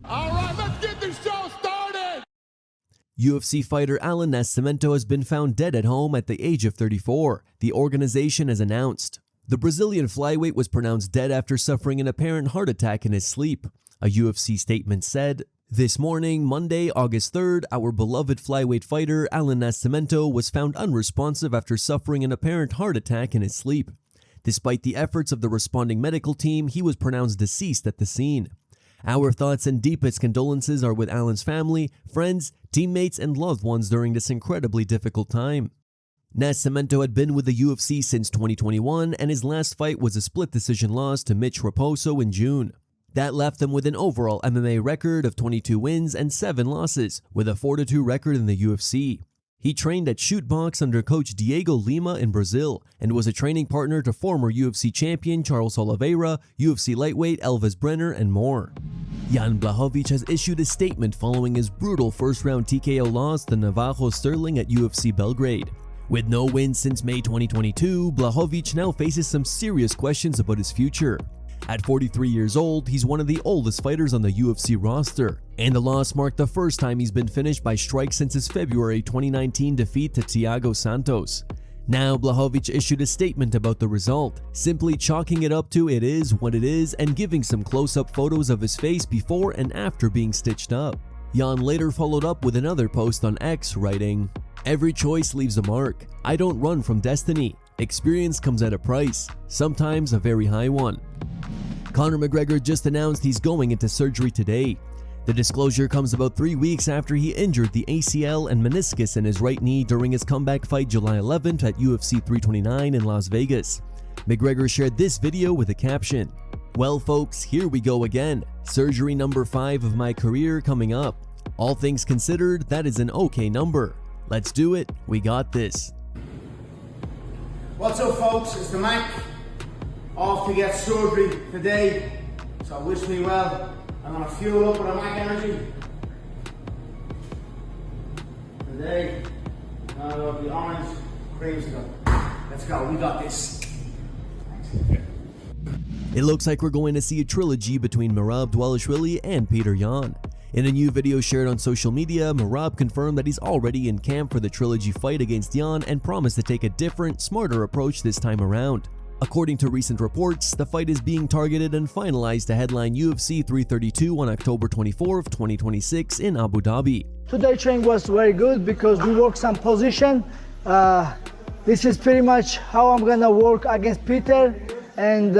All right, let's get this show started! UFC fighter Alan Nascimento has been found dead at home at the age of 34, the organization has announced. The Brazilian flyweight was pronounced dead after suffering an apparent heart attack in his sleep. A UFC statement said, "This morning, Monday, August 3rd, our beloved flyweight fighter Alan Nascimento was found unresponsive after suffering an apparent heart attack in his sleep. Despite the efforts of the responding medical team, he was pronounced deceased at the scene. Our thoughts and deepest condolences are with Alan's family, friends, teammates, and loved ones during this incredibly difficult time." Nascimento had been with the UFC since 2021, and his last fight was a split decision loss to Mitch Raposo in June. That left him with an overall MMA record of 22 wins and 7 losses, with a 4-2 record in the UFC. He trained at Shootbox under coach Diego Lima in Brazil, and was a training partner to former UFC champion Charles Oliveira, UFC lightweight Elvis Brenner, and more. Jan Blachowicz has issued a statement following his brutal first-round TKO loss to Navajo Stirling at UFC Belgrade. With no wins since May 2022, Blachowicz now faces some serious questions about his future. At 43 years old, he's one of the oldest fighters on the UFC roster, and the loss marked the first time he's been finished by strike since his February 2019 defeat to Thiago Santos. Now, Blachowicz issued a statement about the result, simply chalking it up to "it is what it is" and giving some close-up photos of his face before and after being stitched up. Jan later followed up with another post on X, writing, "Every choice leaves a mark. I don't run from destiny. Experience comes at a price, sometimes a very high one." Conor McGregor just announced he's going into surgery today. The disclosure comes about 3 weeks after he injured the ACL and meniscus in his right knee during his comeback fight July 11th at UFC 329 in Las Vegas. McGregor shared this video with a caption, "Well folks, here we go again. Surgery number 5 of my career coming up. All things considered, that is an okay number. Let's do it, we got this." What's up folks, it's the Mac. Off to get surgery today, so wish me well. I'm gonna fuel up with a Mac energy. Today, the orange creamsicle. Let's go, we got this. Thanks. It looks like we're going to see a trilogy between Merab-Dvalishvili and Petr. In a new video shared on social media, Merab confirmed that he's already in camp for the trilogy fight against Yan and promised to take a different, smarter approach this time around. According to recent reports, the fight is being targeted and finalized to headline UFC 332 on October 24th, 2026 in Abu Dhabi. Today's training was very good because we worked some position. This is pretty much how I'm gonna work against Petr, and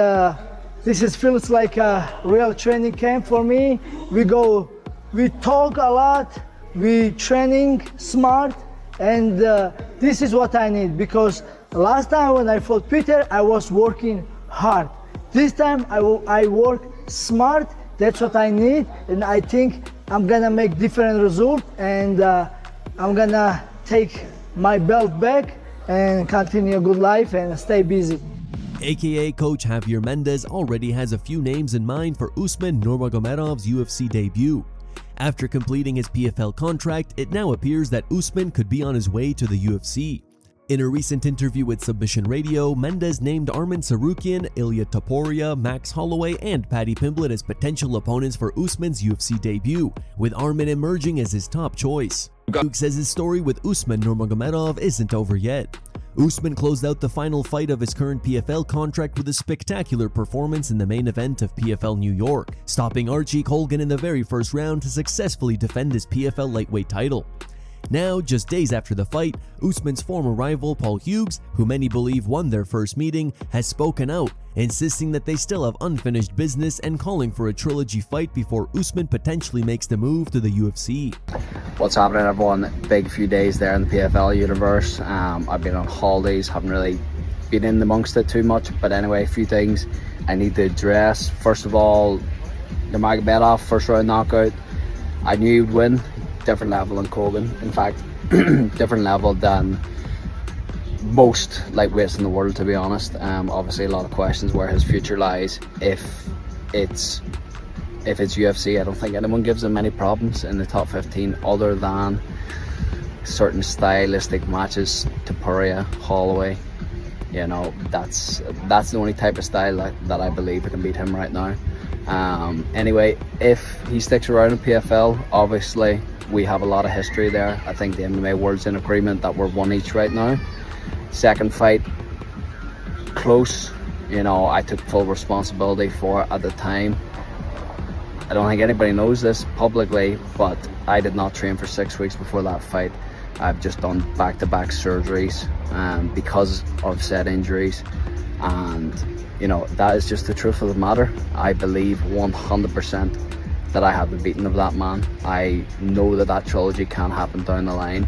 feels like a real training camp for me. We talk a lot, we training smart, and this is what I need, because last time when I fought Petr, I was working hard. This time I work smart, that's what I need, and I think I'm gonna make different result, and I'm gonna take my belt back and continue a good life and stay busy. AKA coach Javier Mendez already has a few names in mind for Usman Nurmagomedov's UFC debut. After completing his PFL contract, it now appears that Usman could be on his way to the UFC. In a recent interview with Submission Radio, Mendez named Arman Tsarukyan, Ilya Topuria, Max Holloway, and Paddy Pimblett as potential opponents for Usman's UFC debut, with Arman emerging as his top choice. Hughes says his story with Usman Nurmagomedov isn't over yet. Usman closed out the final fight of his current PFL contract with a spectacular performance in the main event of PFL New York, stopping Archie Colgan in the very first round to successfully defend his PFL lightweight title. Now, just days after the fight, Usman's former rival Paul Hughes, who many believe won their first meeting, has spoken out, insisting that they still have unfinished business and calling for a trilogy fight before Usman potentially makes the move to the UFC. What's happening, everyone? Big few days there in the PFL universe. I've been on holidays, haven't really been in amongst it too much, but anyway, a few things I need to address. First of all, Nurmagomedov first round knockout. I knew he would win. Different level than Colgan, in fact, different level than most lightweights in the world, to be honest. Obviously a lot of questions where his future lies. If it's UFC, I don't think anyone gives him any problems in the top 15 other than certain stylistic matches. Topuria, Holloway, you know, that's the only type of style that I believe can beat him right now. Anyway, if he sticks around in PFL, obviously we have a lot of history there. I think the MMA world's in agreement that we're one each right now. Second fight, close. You know, I took full responsibility for it at the time. I don't think anybody knows this publicly, but I did not train for 6 weeks before that fight. I've just done back-to-back surgeries because of said injuries, and you know, that is just the truth of the matter. I believe 100% that I have the beating of that man. I know that that trilogy can happen down the line.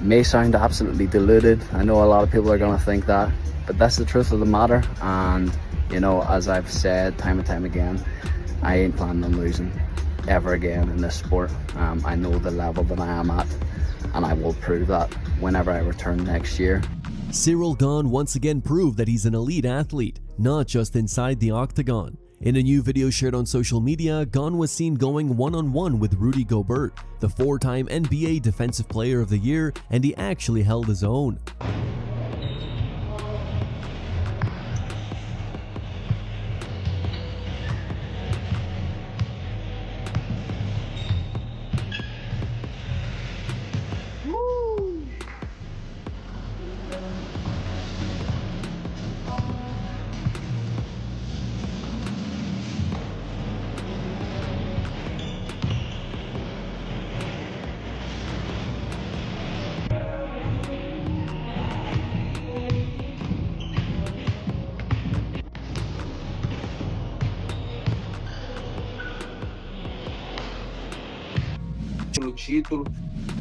May sound absolutely deluded. I know a lot of people are going to think that, but that's the truth of the matter. And you know, as I've said time and time again, I ain't planning on losing ever again in this sport. I know the level that I am at, and I will prove that whenever I return next year. Ciryl Gane once again proved that he's an elite athlete, not just inside the octagon. In a new video shared on social media, Gane was seen going one-on-one with Rudy Gobert, the 4-time NBA Defensive Player of the Year, and he actually held his own.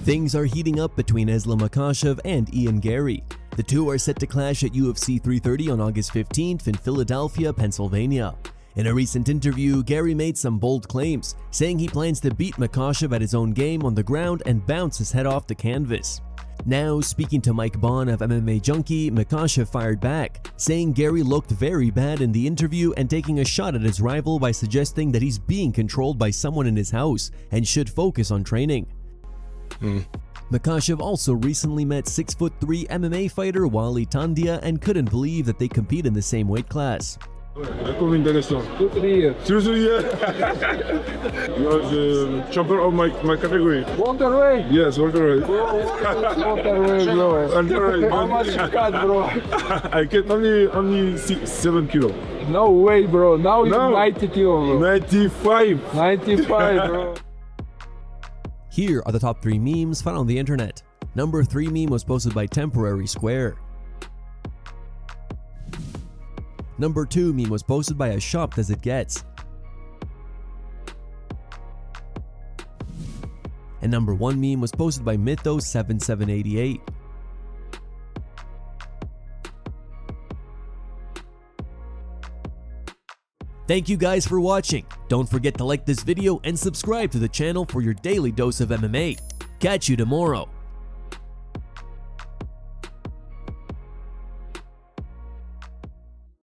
Things are heating up between Islam Makhachev and Garry. The two are set to clash at UFC 330 on August 15th in Philadelphia, Pennsylvania. In a recent interview, Garry made some bold claims, saying he plans to beat Makhachev at his own game on the ground and bounce his head off the canvas. Now, speaking to Mike Bond of MMA Junkie, Makhachev fired back, saying Garry looked very bad in the interview and taking a shot at his rival by suggesting that he's being controlled by someone in his house and should focus on training. Makhachev also recently met 6'3" MMA fighter Oualy Tandia and couldn't believe that they compete in the same weight class. Welcome intéressant. 2-3 years. 2-3 years. You are the champion of my category. Welterweight? Yes, welterweight. Welterweight, bro. Welterweight. How much you cut, bro? I get only 7 kilo. No way, bro. Now it's 90 kilo, bro. 95. 95, bro. Here are the top 3 memes found on the internet. Number 3 meme was posted by Temporary Square. Number 2 meme was posted by As Shocked As It Gets. And number 1 meme was posted by Mythos7788. Thank you guys for watching. Don't forget to like this video and subscribe to the channel for your daily dose of MMA. Catch you tomorrow.